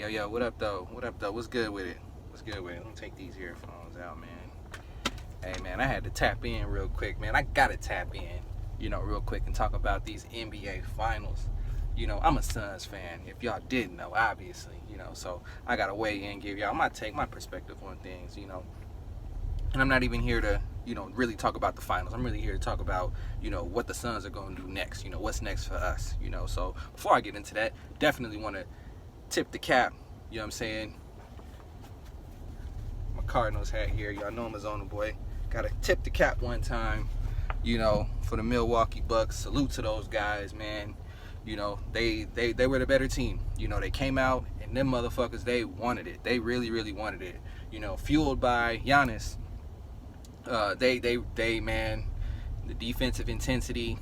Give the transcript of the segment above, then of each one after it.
Yo, what up though? What up though? What's good with it? What's good with it? Let me take these earphones out, man. Hey man, I had to tap in real quick, man. I gotta tap in, real quick and talk about these NBA finals. I'm a Suns fan, if y'all didn't know, obviously, so I gotta weigh in, give y'all my perspective on things, And I'm not even here to, really talk about the finals. I'm really here to talk about, what the Suns are gonna do next, what's next for us, So before I get into that, definitely wanna tip the cap, you know what I'm saying? My Cardinals hat here, y'all know I'm a Zona boy. Gotta tip the cap one time, for the Milwaukee Bucks. Salute to those guys, man. They were the better team. They came out and them motherfuckers, they wanted it. They really, really wanted it. Fueled by Giannis. Man, the defensive intensity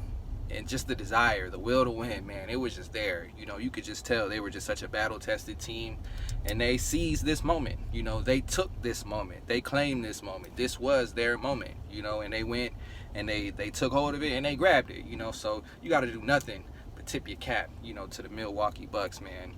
and just the desire, the will to win, man, it was just there. You could just tell they were just such a battle-tested team, and they seized this moment. They took this moment. They claimed this moment. This was their moment, and they went and they took hold of it and they grabbed it, So you got to do nothing but tip your cap, to the Milwaukee Bucks, man.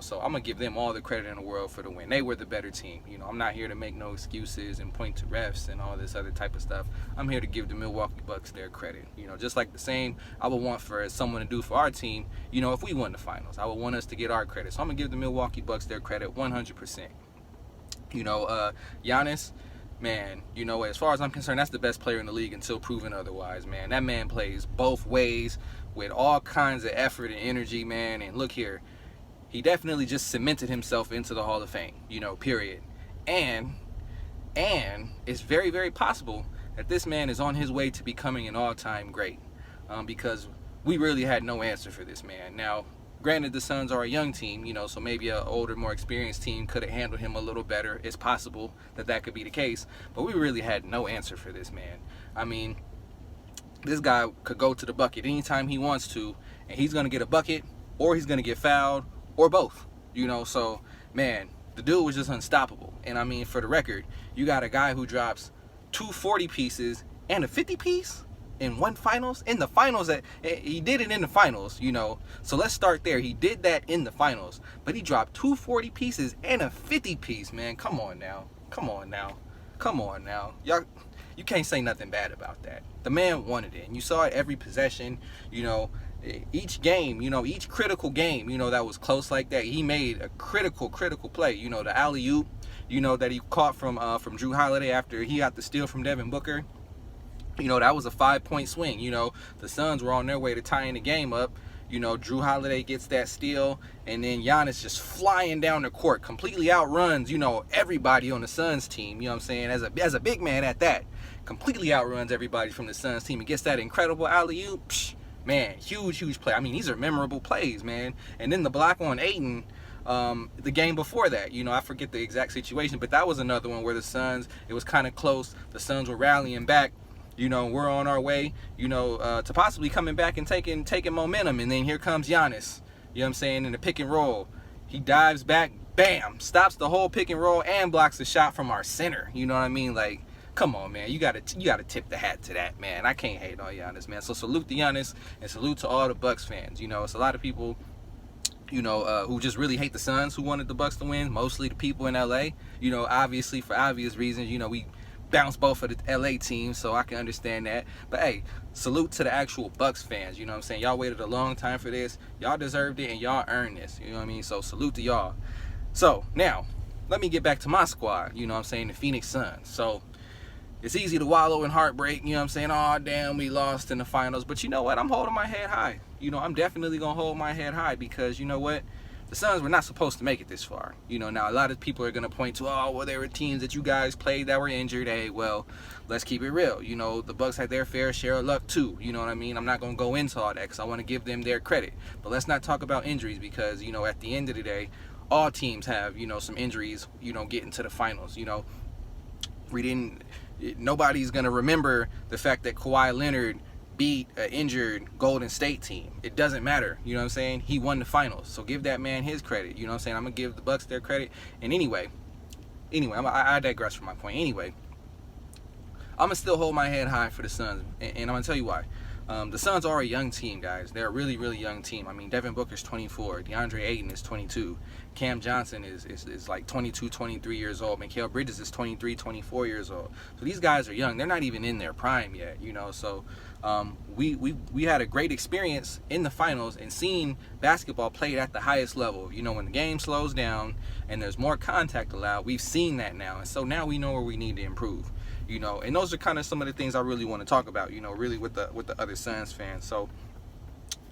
So I'm going to give them all the credit in the world for the win. They were the better team. I'm not here to make no excuses and point to refs and all this other type of stuff. I'm here to give the Milwaukee Bucks their credit. Just like the same I would want for someone to do for our team, if we won the finals. I would want us to get our credit. So I'm going to give the Milwaukee Bucks their credit 100%. Giannis, man, as far as I'm concerned, that's the best player in the league until proven otherwise, man. That man plays both ways with all kinds of effort and energy, man. And look here. He definitely just cemented himself into the Hall of Fame, period. And it's very, very possible that this man is on his way to becoming an all-time great, because we really had no answer for this man. Now, granted, the Suns are a young team, so maybe an older, more experienced team could have handled him a little better. It's possible that could be the case, but we really had no answer for this man. I mean, this guy could go to the bucket anytime he wants to, and he's going to get a bucket, or he's going to get fouled, or both, so man, the dude was just unstoppable. And I mean, for the record, you got a guy who drops 240 pieces and a 50 piece in one finals, in the finals. That he did it in the finals, so let's start there. He did that in the finals, but he dropped 240 pieces and a 50 piece, man. Come on now, y'all, you can't say nothing bad about that. The man wanted it, and you saw it every possession, each game, each critical game, that was close like that. He made a critical play, the alley-oop, that he caught from Drew Holiday after he got the steal from Devin Booker. That was a 5-point swing. The Suns were on their way to tying the game up. Drew Holiday gets that steal, and then Giannis just flying down the court, completely outruns, everybody on the Suns team, as a big man at that. Completely outruns everybody from the Suns team and gets that incredible alley-oop. Man, huge play. I mean, these are memorable plays, man. And then the block on Ayton, the game before that, I forget the exact situation, but that was another one where the Suns, it was kind of close. The Suns were rallying back. We're on our way, to possibly coming back and taking momentum. And then here comes Giannis, in the pick and roll. He dives back, bam, stops the whole pick and roll and blocks the shot from our center. You know what I mean? Like, come on, man. You gotta tip the hat to that, man. I can't hate on Giannis, man. So salute to Giannis and salute to all the Bucks fans. It's a lot of people, who just really hate the Suns, who wanted the Bucks to win. Mostly the people in LA. Obviously for obvious reasons. We bounce both of the LA teams, so I can understand that. But hey, salute to the actual Bucks fans. Y'all waited a long time for this. Y'all deserved it and y'all earned this. So salute to y'all. So now, let me get back to my squad. The Phoenix Suns. So it's easy to wallow in heartbreak, oh, damn, we lost in the finals. But you know what? I'm holding my head high. I'm definitely going to hold my head high because, you know what? The Suns were not supposed to make it this far. Now a lot of people are going to point to, oh, well, there were teams that you guys played that were injured. Hey, well, let's keep it real. The Bucks had their fair share of luck too. You know what I mean? I'm not going to go into all that because I want to give them their credit. But let's not talk about injuries because, at the end of the day, all teams have, some injuries, getting to the finals. Nobody's going to remember the fact that Kawhi Leonard beat an injured Golden State team. It doesn't matter. He won the finals. So give that man his credit. I'm going to give the Bucks their credit. And anyway, I digress from my point. Anyway, I'm going to still hold my head high for the Suns. And I'm going to tell you why. The Suns are a young team, guys. They're a really, really young team. I mean, Devin Booker's 24. DeAndre Ayton is 22. Cam Johnson is like 22, 23 years old. Mikal Bridges is 23, 24 years old. So these guys are young. They're not even in their prime yet, you know. So we had a great experience in the finals and seeing basketball played at the highest level. You know, when the game slows down and there's more contact allowed, we've seen that now. And so now we know where we need to improve. You know, and those are kind of some of the things I really want to talk about, you know, really with the other Suns fans. So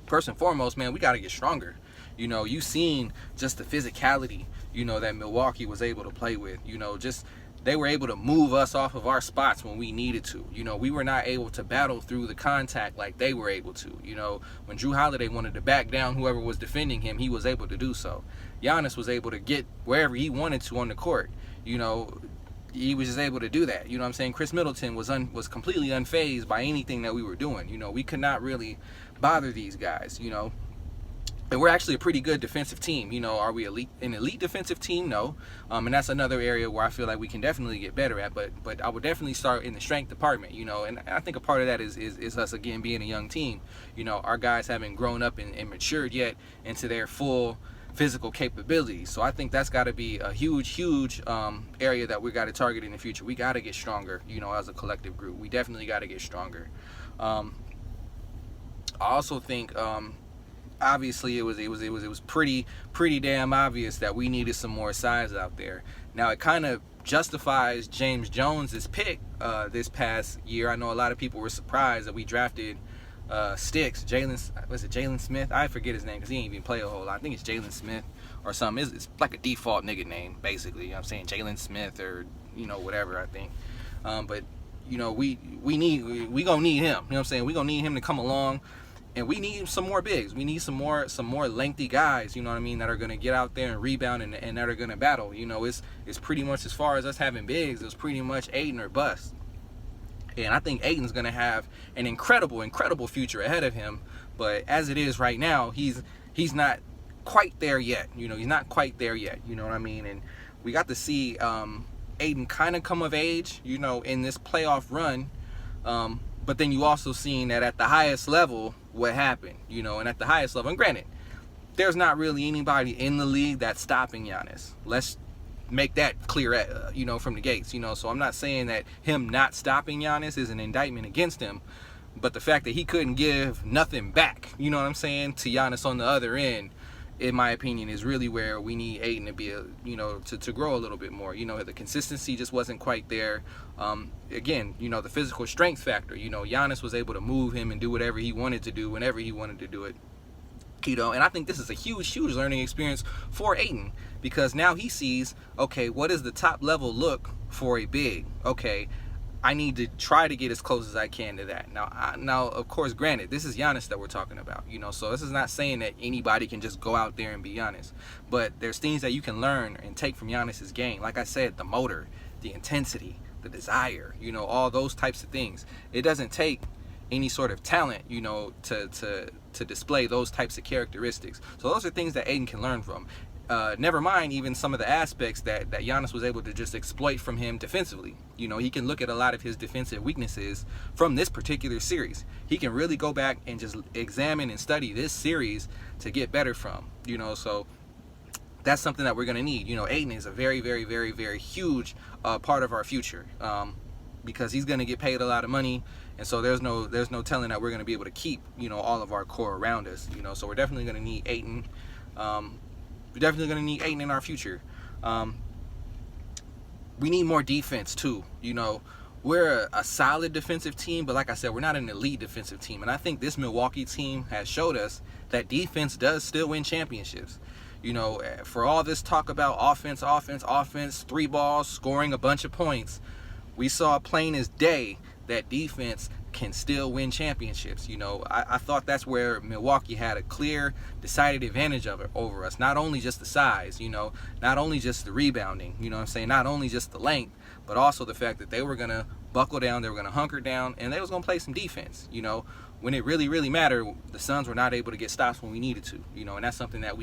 first and foremost, man, we got to get stronger. You know, you seen just the physicality, you know, that Milwaukee was able to play with. You know, just they were able to move us off of our spots when we needed to. You know, we were not able to battle through the contact like they were able to. You know, when Jrue Holiday wanted to back down whoever was defending him, he was able to do so. Giannis was able to get wherever he wanted to on the court. You know, he was just able to do that. You know what I'm saying? Chris Middleton was completely unfazed by anything that we were doing. You know, we could not really bother these guys, you know. And we're actually a pretty good defensive team. You know, are we an elite defensive team? No. And that's another area where I feel like we can definitely get better at. But I would definitely start in the strength department, you know. And I think a part of that is us, again, being a young team. You know, our guys haven't grown up and matured yet into their full physical capabilities. So I think that's got to be a huge area that we got to target in the future. We got to get stronger, you know, as a collective group. We definitely got to get stronger. I also think obviously it was pretty damn obvious that we needed some more size out there. Now it kind of justifies James Jones's pick this past year. I know a lot of people were surprised that we drafted Sticks, Jalen Smith? I forget his name because he ain't even play a whole lot. I think it's Jalen Smith or something. It's like a default nigga name, basically. You know what I'm saying? Jalen Smith or, you know, whatever, I think. But, you know, we gonna need him. You know what I'm saying? We gonna need him to come along, and we need some more bigs. We need some more lengthy guys, you know what I mean, that are gonna get out there and rebound and that are gonna battle. You know, it's pretty much, as far as us having bigs, it's pretty much Ayton or bust. And I think Ayton's going to have an incredible future ahead of him. But as it is right now, he's not quite there yet. You know, he's not quite there yet. You know what I mean? And we got to see Ayton kind of come of age, you know, in this playoff run. But then you also seen that at the highest level, what happened, you know, and at the highest level. And granted, there's not really anybody in the league that's stopping Giannis. Let's make that clear, you know, from the gates, you know. So I'm not saying that him not stopping Giannis is an indictment against him, but the fact that he couldn't give nothing back, you know what I'm saying, to Giannis on the other end, in my opinion, is really where we need Ayton to be, you know, to grow a little bit more. You know, the consistency just wasn't quite there. Again, you know, the physical strength factor, you know, Giannis was able to move him and do whatever he wanted to do whenever he wanted to do it. You know, and I think this is a huge learning experience for Ayton, because now he sees, okay, what is the top level look for a big? Okay, I need to try to get as close as I can to that. Now, of course, granted, this is Giannis that we're talking about, you know, so this is not saying that anybody can just go out there and be Giannis, but there's things that you can learn and take from Giannis's game. Like I said, the motor, the intensity, the desire, you know, all those types of things. It doesn't take any sort of talent, you know, to display those types of characteristics. So those are things that Ayton can learn from. Never mind even some of the aspects that Giannis was able to just exploit from him defensively. You know, he can look at a lot of his defensive weaknesses from this particular series. He can really go back and just examine and study this series to get better from, you know. So that's something that we're going to need. You know, Ayton is a very huge part of our future, because he's going to get paid a lot of money. And so there's no telling that we're going to be able to keep, you know, all of our core around us, you know. So we're definitely going to need Ayton. We're definitely going to need Ayton in our future. We need more defense too. You know, we're a solid defensive team, but like I said, we're not an elite defensive team. And I think this Milwaukee team has showed us that defense does still win championships. You know, for all this talk about offense, 3 balls, scoring a bunch of points, we saw plain as day that defense can still win championships. You know, I thought that's where Milwaukee had a clear, decided advantage of it over us. Not only just the size, you know, not only just the rebounding, you know what I'm saying, not only just the length, but also the fact that they were going to buckle down, they were going to hunker down, and they was going to play some defense. You know, when it really mattered, the Suns were not able to get stops when we needed to, you know, and that's something that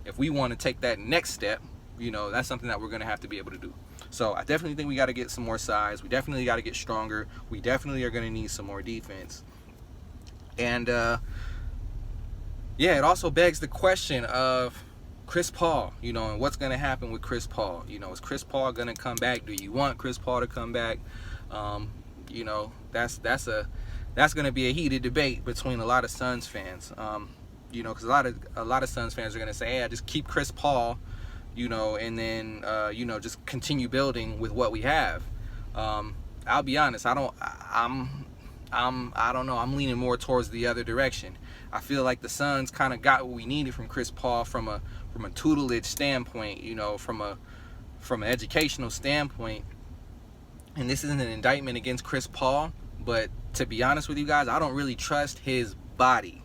if we want to take that next step, you know, that's something that we're going to have to be able to do. So I definitely think we got to get some more size. We definitely got to get stronger. We definitely are going to need some more defense. And yeah, it also begs the question of Chris Paul, you know, and what's going to happen with Chris Paul. You know, is Chris Paul going to come back? Do you want Chris Paul to come back? You know, that's going to be a heated debate between a lot of Suns fans. You know, because a lot of Suns fans are going to say, "Hey, just keep Chris Paul," you know, and then you know, just continue building with what we have. I'll be honest, I don't know. I'm leaning more towards the other direction. I feel like the Suns kind of got what we needed from Chris Paul from a tutelage standpoint, you know, from an educational standpoint. And this isn't an indictment against Chris Paul, but to be honest with you guys, I don't really trust his body.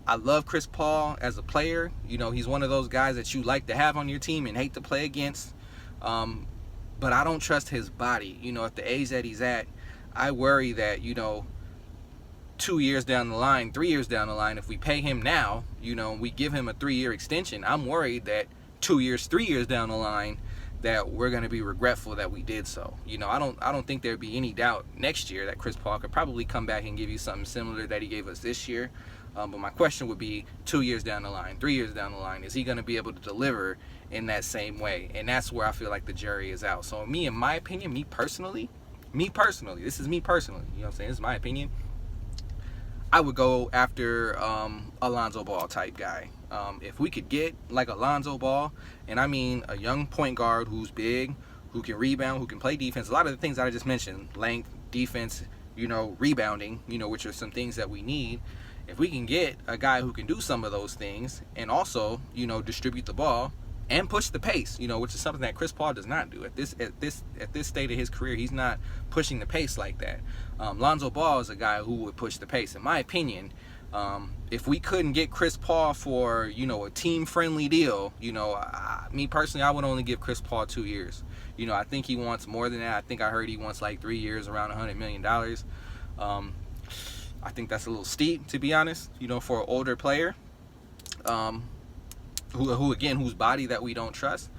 I love Chris Paul as a player. You know, he's one of those guys that you like to have on your team and hate to play against. But I don't trust his body. You know, at the age that he's at, I worry that, you know, 2 years down the line, 3 years down the line, if we pay him now, you know, we give him a 3-year extension, I'm worried that 2 years, 3 years down the line, that we're going to be regretful that we did so. You know, I don't think there'd be any doubt next year that Chris Paul could probably come back and give you something similar that he gave us this year. But my question would be 2 years down the line, 3 years down the line, is he going to be able to deliver in that same way? And that's where I feel like the jury is out. So in my opinion, me personally, this is me personally, you know what I'm saying? This is my opinion. I would go after a Lonzo Ball type guy. If we could get like a Lonzo Ball, and I mean a young point guard who's big, who can rebound, who can play defense, a lot of the things that I just mentioned, length, defense, you know, rebounding, you know, which are some things that we need. If we can get a guy who can do some of those things and also, you know, distribute the ball and push the pace, you know, which is something that Chris Paul does not do at this state of his career. He's not pushing the pace like that. Lonzo Ball is a guy who would push the pace, in my opinion. If we couldn't get Chris Paul for, you know, a team-friendly deal, you know, me personally, I would only give Chris Paul 2 years. You know, I think he wants more than that. I think I heard he wants like 3 years, around $100 million. I think that's a little steep, to be honest, you know, for an older player. Who again, whose body that we don't trust.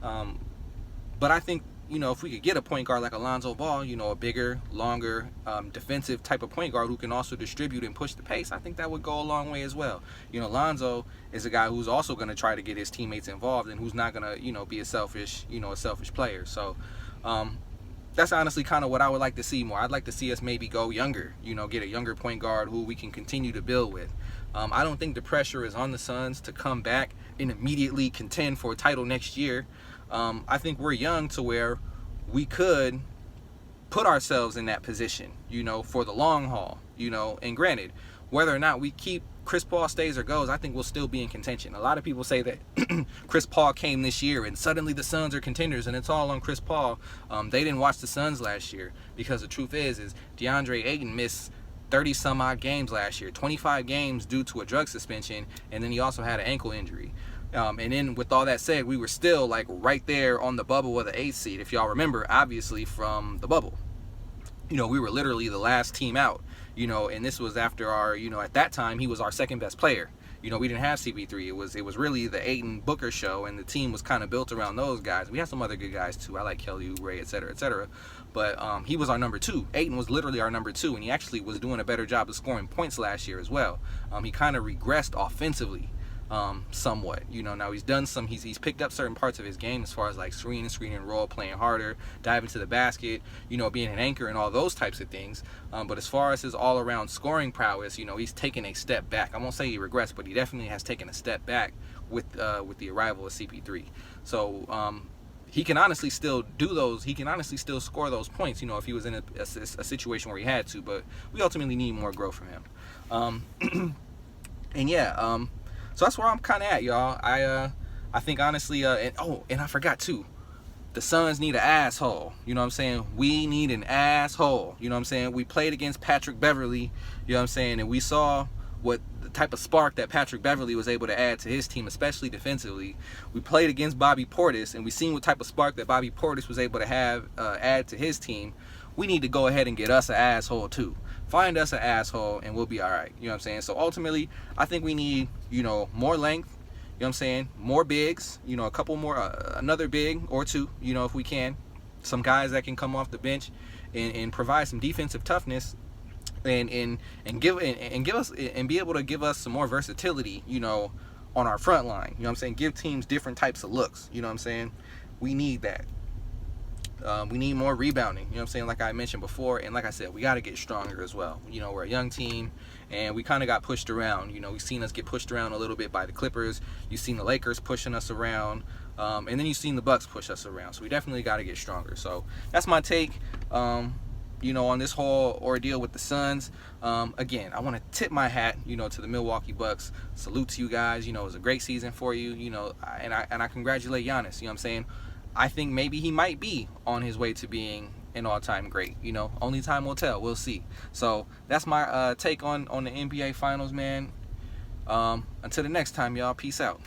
But I think, you know, if we could get a point guard like Lonzo Ball, you know, a bigger, longer, defensive type of point guard who can also distribute and push the pace, I think that would go a long way as well. You know, Lonzo is a guy who's also going to try to get his teammates involved and who's not going to, you know, be a selfish player. So that's honestly kind of what I would like to see more. I'd like to see us maybe go younger, you know, get a younger point guard who we can continue to build with. I don't think the pressure is on the Suns to come back and immediately contend for a title next year. I think we're young to where we could put ourselves in that position, you know, for the long haul, you know. And granted, whether or not we keep Chris Paul stays or goes, I think we'll still be in contention. A lot of people say that Chris Paul came this year and suddenly the Suns are contenders and it's all on Chris Paul. They didn't watch the Suns last year, because the truth is DeAndre Ayton missed 30 some odd games last year, 25 games due to a drug suspension, and then he also had an ankle injury. And then with all that said, we were still like right there on the bubble of the 8th seed, if y'all remember, obviously, from the bubble. You know, we were literally the last team out, you know, and this was after our, you know, at that time he was our second best player. You know, we didn't have CP3. It was really the Ayton Booker show, and the team was kind of built around those guys. We had some other good guys too. I like Kelly Oubre, et cetera, et cetera. But he was our number 2. Ayton was literally our number 2, and he actually was doing a better job of scoring points last year as well. He kind of regressed offensively somewhat. You know, now he's picked up certain parts of his game as far as like screen and roll, playing harder, diving to the basket, you know, being an anchor and all those types of things. But as far as his all-around scoring prowess, you know, he's taken a step back. I won't say he regressed, but he definitely has taken a step back with the arrival of CP3. So he can honestly still do those. He can honestly still score those points, you know, if he was in a situation where he had to. But we ultimately need more growth from him. And yeah, so that's where I'm kind of at, y'all. I think honestly, and I forgot too, the Suns need an asshole. You know what I'm saying? We need an asshole. You know what I'm saying? We played against Patrick Beverley. You know what I'm saying? And we saw what the type of spark that Patrick Beverley was able to add to his team, especially defensively. We played against Bobby Portis, and we seen what type of spark that Bobby Portis was able to have add to his team. We need to go ahead and get us an asshole too. Find us an asshole and we'll be all right. You know what I'm saying? So ultimately, I think we need, you know, more length. You know what I'm saying? More bigs. You know, a couple more, another big or two, you know, if we can. Some guys that can come off the bench and provide some defensive toughness and give us and be able to give us some more versatility, on our front line. You know what I'm saying? Give teams different types of looks. You know what I'm saying? We need that. We need more rebounding. You know what I'm saying? Like I mentioned before, and like I said, we got to get stronger as well. We're a young team, and we kind of got pushed around. We've seen us get pushed around a little bit by the Clippers. You've seen the Lakers pushing us around, and then you've seen the Bucks push us around. So we definitely got to get stronger. So that's my take. On this whole ordeal with the Suns. Again, I want to tip my hat, to the Milwaukee Bucks. Salute to you guys. It was a great season for you. And I congratulate Giannis. You know what I'm saying? I think maybe he might be on his way to being an all-time great. Only time will tell. We'll see. So that's my take on the NBA Finals, man. Until the next time, y'all. Peace out.